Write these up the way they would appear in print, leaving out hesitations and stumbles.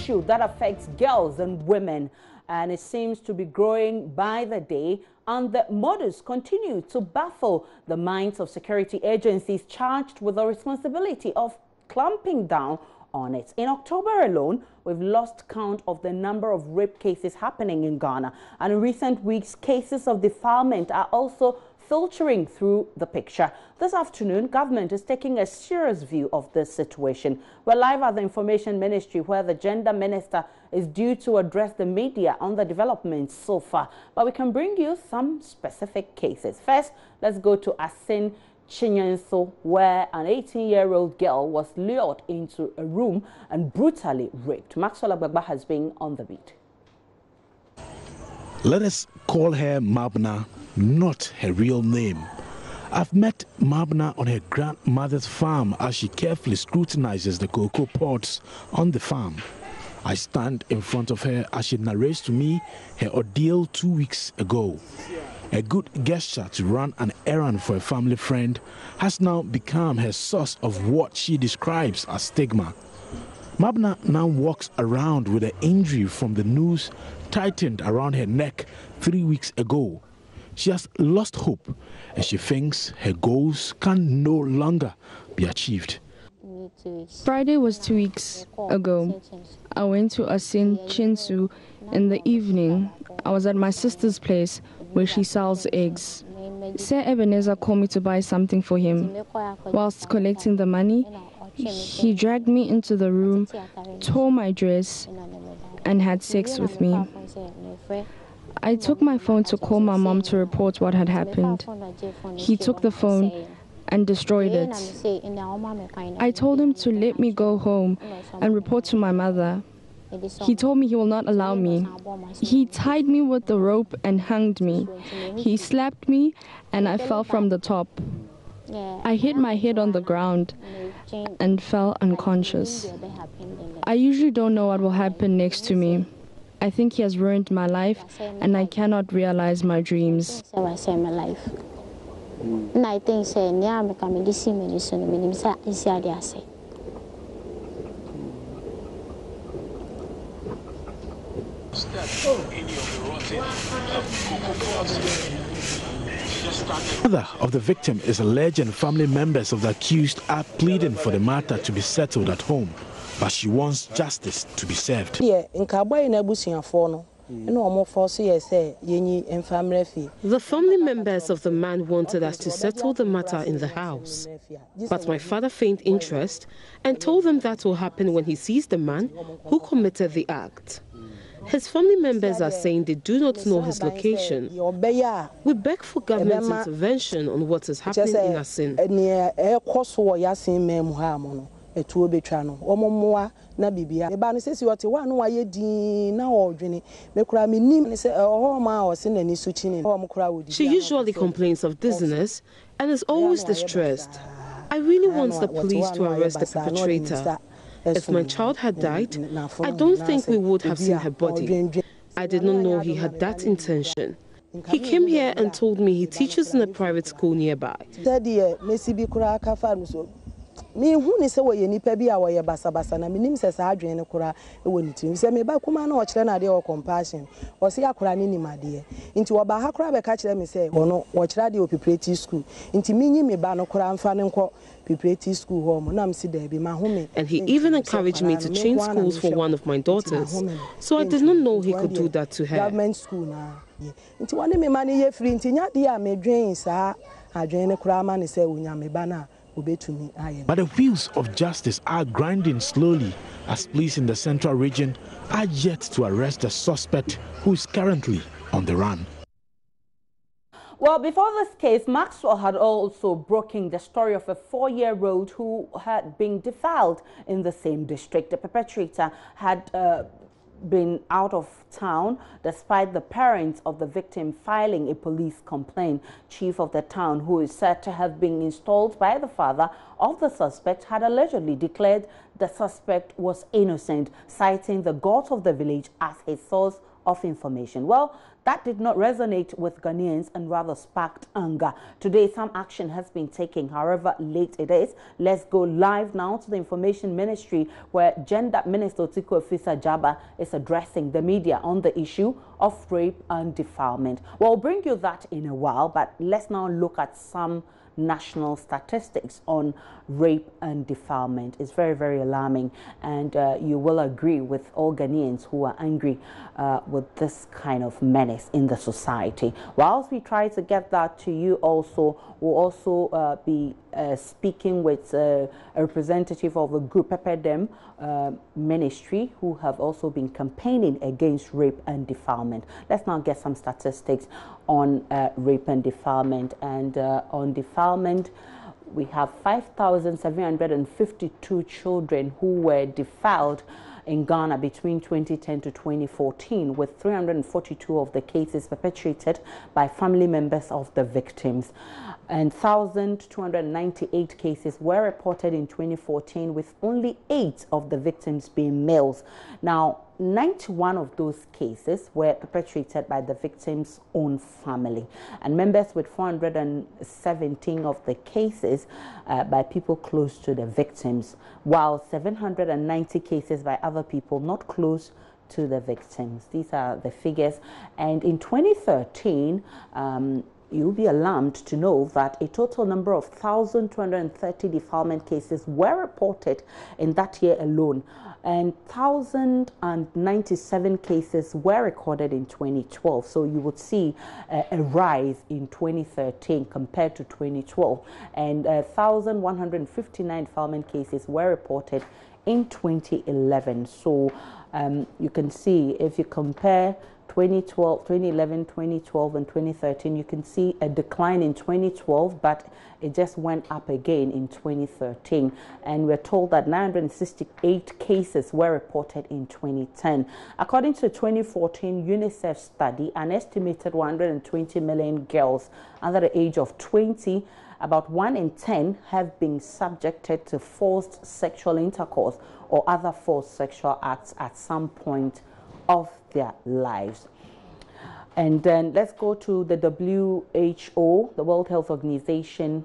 issue that affects girls and women, and it seems to be growing by the day, and the modus continue to baffle the minds of security agencies charged with the responsibility of clamping down on it. In October alone, we've lost count of the number of rape cases happening in Ghana, and in recent weeks, cases of defilement are also filtering through the picture. This afternoon, government is taking a serious view of this situation. We're live at the Information Ministry, where the Gender Minister is due to address the media on the developments so far. But we can bring you some specific cases. First, let's go to Assin Manso, where an 18-year-old girl was lured into a room and brutally raped. Maxwell Agbagba has been on the beat. Let us call her Mabna, not her real name. I've met Mabna on her grandmother's farm as she carefully scrutinizes the cocoa pods on the farm. I stand in front of her as she narrates to me her ordeal 2 weeks ago. A good gesture to run an errand for a family friend has now become her source of what she describes as stigma. Mabna now walks around with an injury from the noose tightened around her neck 3 weeks ago. She has lost hope and she thinks her goals can no longer be achieved. Friday was 2 weeks ago. I went to Assin Manso in the evening. I was at my sister's place where she sells eggs. Sir Ebenezer called me to buy something for him. Whilst collecting the money, he dragged me into the room, tore my dress, and had sex with me. I took my phone to call my mom to report what had happened. He took the phone and destroyed it. I told him to let me go home and report to my mother. He told me he will not allow me. He tied me with the rope and hanged me. He slapped me and I fell from the top. I hit my head on the ground and fell unconscious. I usually don't know what will happen next to me. I think he has ruined my life and I cannot realize my dreams. Mother of the victim is alleged and family members of the accused are pleading for the matter to be settled at home, but she wants justice to be served. The family members of the man wanted us to settle the matter in the house, but my father feigned interest and told them that will happen when he sees the man who committed the act. His family members are saying they do not know his location. We beg for government intervention on what is happening in Assin. She usually complains of dizziness and is always distressed. I really want the police to arrest the perpetrator. If my child had died, I don't think we would have seen her body. I did not know he had that intention. He came here and told me he teaches in a private school nearby. Me who ni se wo ye nipa bi a wo ye basa basa na menim se sa adwen ne kora e wo nitim se me ba kuma na o kire na de o compassion o se akora ne nimade nti wo ba ha kora be ka kire me se ono wo kire de o preparatory school nti minyi me ba no kora mfa ne nko preparatory school ho mo na me si da bi ma home. And he even encouraged me to change schools for one of my daughters, so I did not know he could do that to her. Government school na nti woni me ma ne ye free nti nya de a me dwen sa adwen ne kora ma ne se onya me ba na. But the wheels of justice are grinding slowly as police in the central region are yet to arrest the suspect who is currently on the run. Well, before this case, Maxwell had also broken the story of a 4-year-old who had been defiled in the same district. The perpetrator had been out of town despite the parents of the victim filing a police complaint. Chief of the town, who is said to have been installed by the father of the suspect, had allegedly declared the suspect was innocent, citing the gods of the village as his source of information. Well, that did not resonate with Ghanaians and rather sparked anger. Today, some action has been taken, however late it is. Let's go live now to the Information Ministry, where Gender Minister Tiko Afisa-Jaba is addressing the media on the issue of rape and defilement. Well, we'll bring you that in a while, but let's now look at some national statistics on rape and defilement. It's very, very alarming, and you will agree with all Ghanaians who are angry with this kind of menace in the society. Whilst we try to get that to you also, we'll also be speaking with a representative of the group Pepedem ministry, who have also been campaigning against rape and defilement. Let's now get some statistics on rape and defilement. And on defilement, we have 5,752 children who were defiled in Ghana between 2010 to 2014, with 342 of the cases perpetrated by family members of the victims. And 1,298 cases were reported in 2014, with only 8 of the victims being males. Now, 91 of those cases were perpetrated by the victim's own family, and members with 417 of the cases by people close to the victims, while 790 cases by other people not close to the victims. These are the figures. And in 2013, you'll be alarmed to know that a total number of 1,230 defilement cases were reported in that year alone, and 1,097 cases were recorded in 2012. So you would see a rise in 2013 compared to 2012, and 1,159 defilement cases were reported in 2011. So you can see, if you compare 2011, 2012, and 2013, you can see a decline in 2012, but it just went up again in 2013. And we're told that 968 cases were reported in 2010. According to a 2014 UNICEF study, an estimated 120 million girls under the age of 20, about 1 in 10 have been subjected to forced sexual intercourse or other forced sexual acts at some point of their lives. And then let's go to the WHO, the World Health Organization,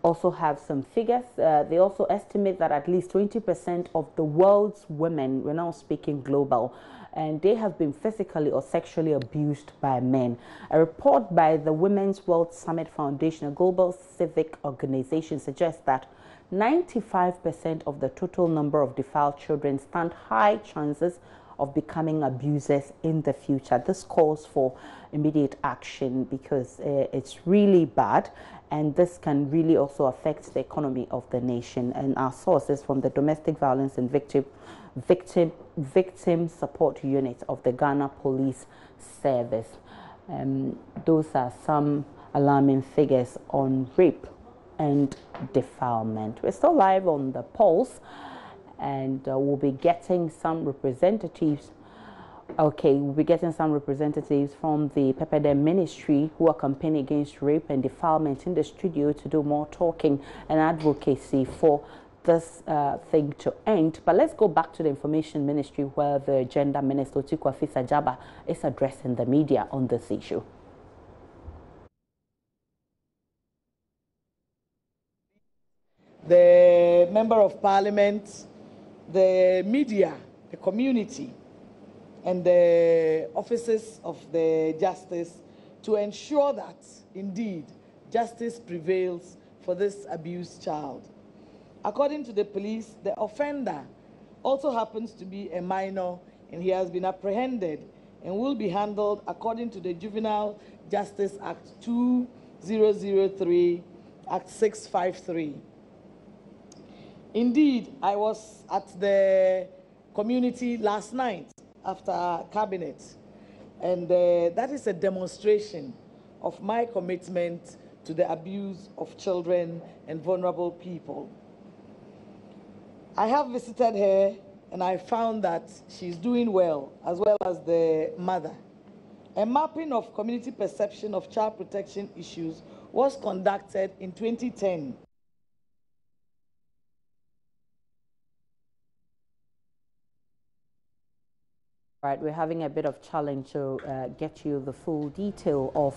also have some figures. They also estimate that at least 20% of the world's women, we're now speaking global, and they have been physically or sexually abused by men. A report by the Women's World Summit Foundation, a global civic organization, suggests that 95% of the total number of defiled children stand high chances of becoming abusers in the future. This calls for immediate action, because it's really bad, and this can really also affect the economy of the nation. And our sources from the Domestic Violence and Victim Support Unit of the Ghana Police Service. Those are some alarming figures on rape and defilement. We're still live on the Pulse, and we'll be getting some representatives. Okay, we'll be getting some representatives from the Pepedem ministry who are campaigning against rape and defilement in the studio to do more talking and advocacy for this thing to end. But let's go back to the Information Ministry, where the Gender Minister Tiko Afisa-Jaba is addressing the media on this issue. The Member of Parliament, the media, the community, and the offices of the justice to ensure that, indeed, justice prevails for this abused child. According to the police, the offender also happens to be a minor, and he has been apprehended and will be handled according to the Juvenile Justice Act 2003, Act 653. Indeed, I was at the community last night after cabinet, and that is a demonstration of my commitment to the abuse of children and vulnerable people. I have visited her, and I found that she's doing well, as well as the mother. A mapping of community perception of child protection issues was conducted in 2010. Right, we're having a bit of challenge to get you the full detail of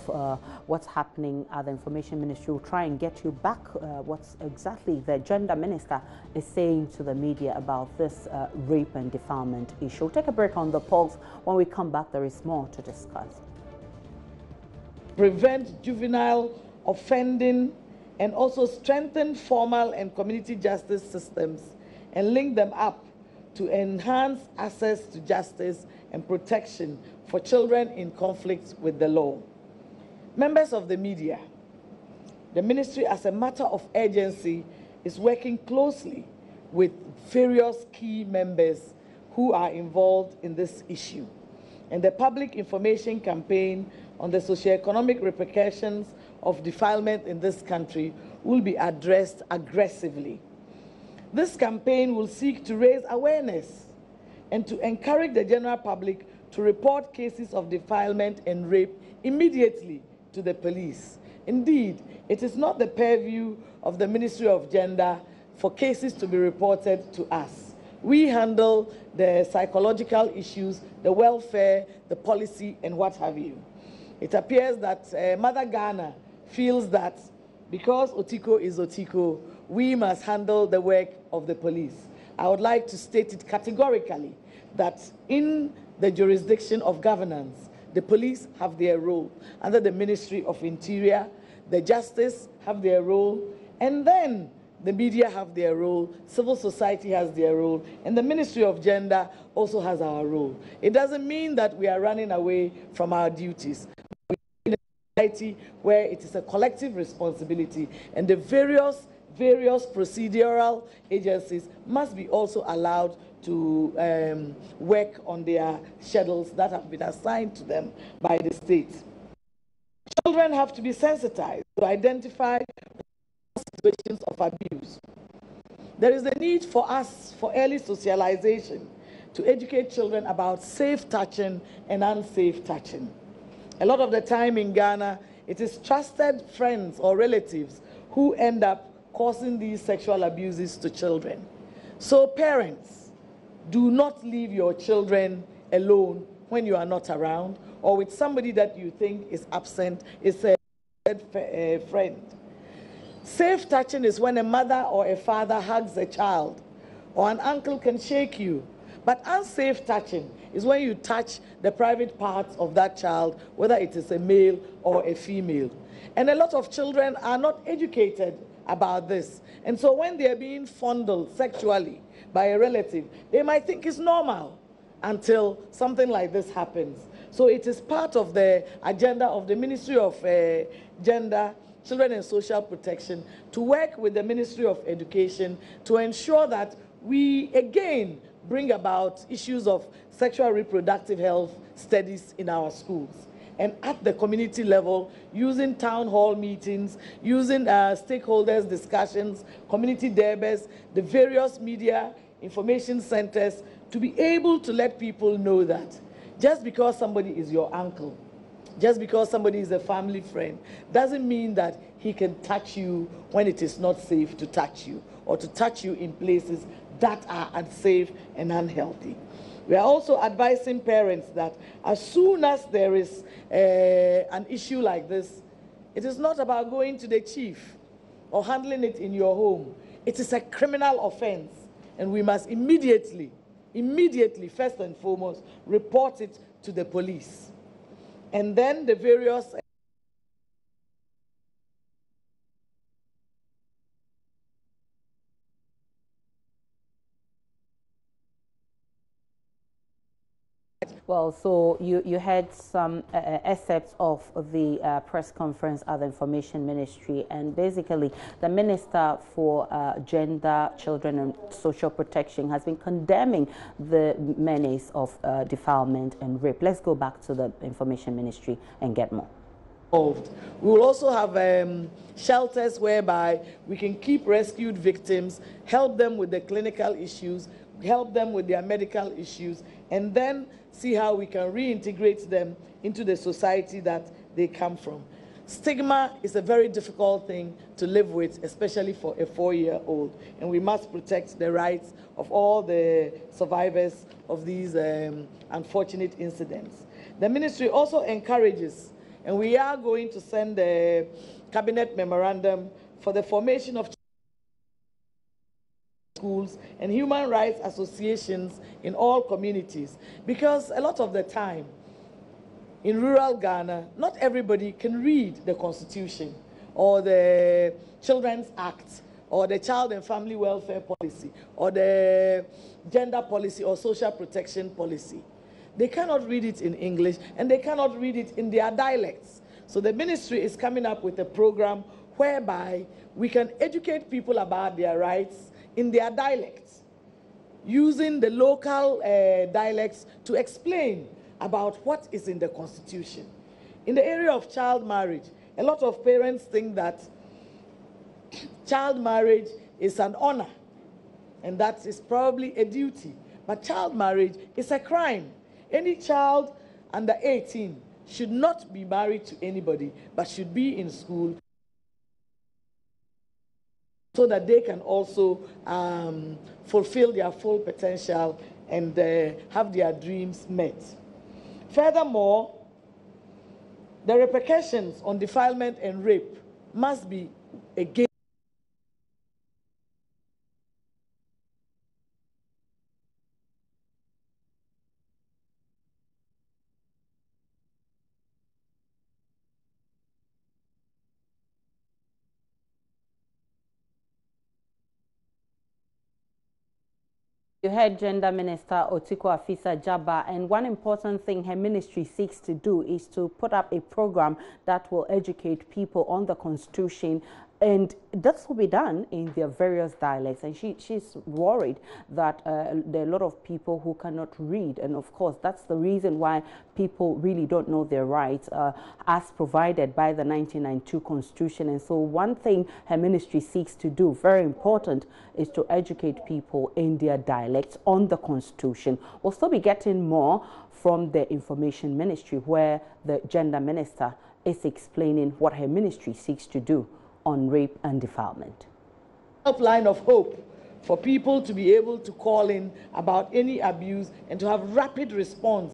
what's happening at the Information Ministry. We'll try and get you back what's exactly the Gender Minister is saying to the media about this rape and defilement issue. We'll take a break on the pulse. When we come back, there is more to discuss. Prevent juvenile offending and also strengthen formal and community justice systems and link them up to enhance access to justice and protection for children in conflict with the law. Members of the media, the ministry, as a matter of urgency, is working closely with various key members who are involved in this issue. And the public information campaign on the socioeconomic repercussions of defilement in this country will be addressed aggressively. This campaign will seek to raise awareness and to encourage the general public to report cases of defilement and rape immediately to the police. Indeed, it is not the purview of the Ministry of Gender for cases to be reported to us. We handle the psychological issues, the welfare, the policy, and what have you. It appears that Mother Ghana feels that because Otiko is Otiko, we must handle the work of the police. I would like to state it categorically that in the jurisdiction of governance, the police have their role. Under the Ministry of Interior, the justice have their role, and then the media have their role, civil society has their role, and the Ministry of Gender also has our role. It doesn't mean that we are running away from our duties. We are in a society where it is a collective responsibility, and the various procedural agencies must be also allowed to work on their schedules that have been assigned to them by the state. Children have to be sensitized to identify situations of abuse. There is a need for us for early socialization to educate children about safe touching and unsafe touching. A lot of the time in Ghana, it is trusted friends or relatives who end up causing these sexual abuses to children. So parents, do not leave your children alone when you are not around or with somebody that you think is absent, is a friend. Safe touching is when a mother or a father hugs a child or an uncle can shake you. But unsafe touching is when you touch the private parts of that child, whether it is a male or a female. And a lot of children are not educated about this. And so when they are being fondled sexually by a relative, they might think it's normal until something like this happens. So it is part of the agenda of the Ministry of Gender, Children and Social Protection to work with the Ministry of Education to ensure that we again bring about issues of sexual reproductive health studies in our schools. And at the community level, using town hall meetings, using stakeholders discussions, community debates, the various media information centers, to be able to let people know that just because somebody is your uncle, just because somebody is a family friend, doesn't mean that he can touch you when it is not safe to touch you, or to touch you in places that are unsafe and unhealthy. We are also advising parents that as soon as there is an issue like this, it is not about going to the chief or handling it in your home. It is a criminal offense, and we must immediately, first and foremost, report it to the police. And then the various Well, so you had some excerpts of the press conference at the Information Ministry, and basically the Minister for Gender, Children and Social Protection has been condemning the menace of defilement and rape. Let's go back to the Information Ministry and get more. We will also have shelters whereby we can keep rescued victims, help them with the clinical issues, help them with their medical issues, and then see how we can reintegrate them into the society that they come from. Stigma is a very difficult thing to live with, especially for a 4-year-old, and we must protect the rights of all the survivors of these unfortunate incidents. The ministry also encourages, and we are going to send a cabinet memorandum for the formation of schools and human rights associations in all communities, because a lot of the time, in rural Ghana, not everybody can read the Constitution or the Children's Act or the Child and Family Welfare Policy or the Gender Policy or Social Protection Policy. They cannot read it in English and they cannot read it in their dialects. So the ministry is coming up with a program whereby we can educate people about their rights in their dialects, using the local dialects to explain about what is in the Constitution. In the area of child marriage, a lot of parents think that child marriage is an honor, and that is probably a duty. But child marriage is a crime. Any child under 18 should not be married to anybody, but should be in school so that they can also fulfill their full potential and have their dreams met. Furthermore, the repercussions on defilement and rape must be again. You heard Gender Minister Otiko Afisa-Jaba, and one important thing her ministry seeks to do is to put up a program that will educate people on the Constitution, and that will be done in their various dialects. And she's worried that there are a lot of people who cannot read, and of course that's the reason why people really don't know their rights as provided by the 1992 Constitution. And so one thing her ministry seeks to do, very important, is to educate people in their dialects on the Constitution. We'll still be getting more from the Information Ministry, where the Gender Minister is explaining what her ministry seeks to do on rape and defilement. Helpline of hope for people to be able to call in about any abuse and to have rapid response.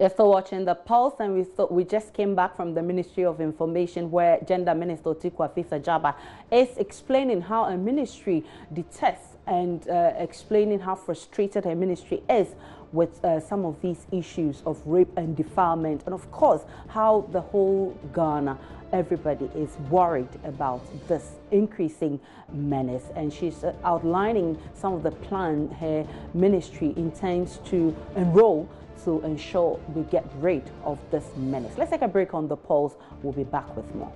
You're still watching The Pulse, and we just came back from the Ministry of Information, where Gender Minister Otiko Afisa-Jaba is explaining how a ministry detests and explaining how frustrated her ministry is with some of these issues of rape and defilement, and of course how the whole Ghana, everybody is worried about this increasing menace. And she's outlining some of the plan her ministry intends to enroll to ensure we get rid of this menace. Let's take a break on The Pulse. We'll be back with more.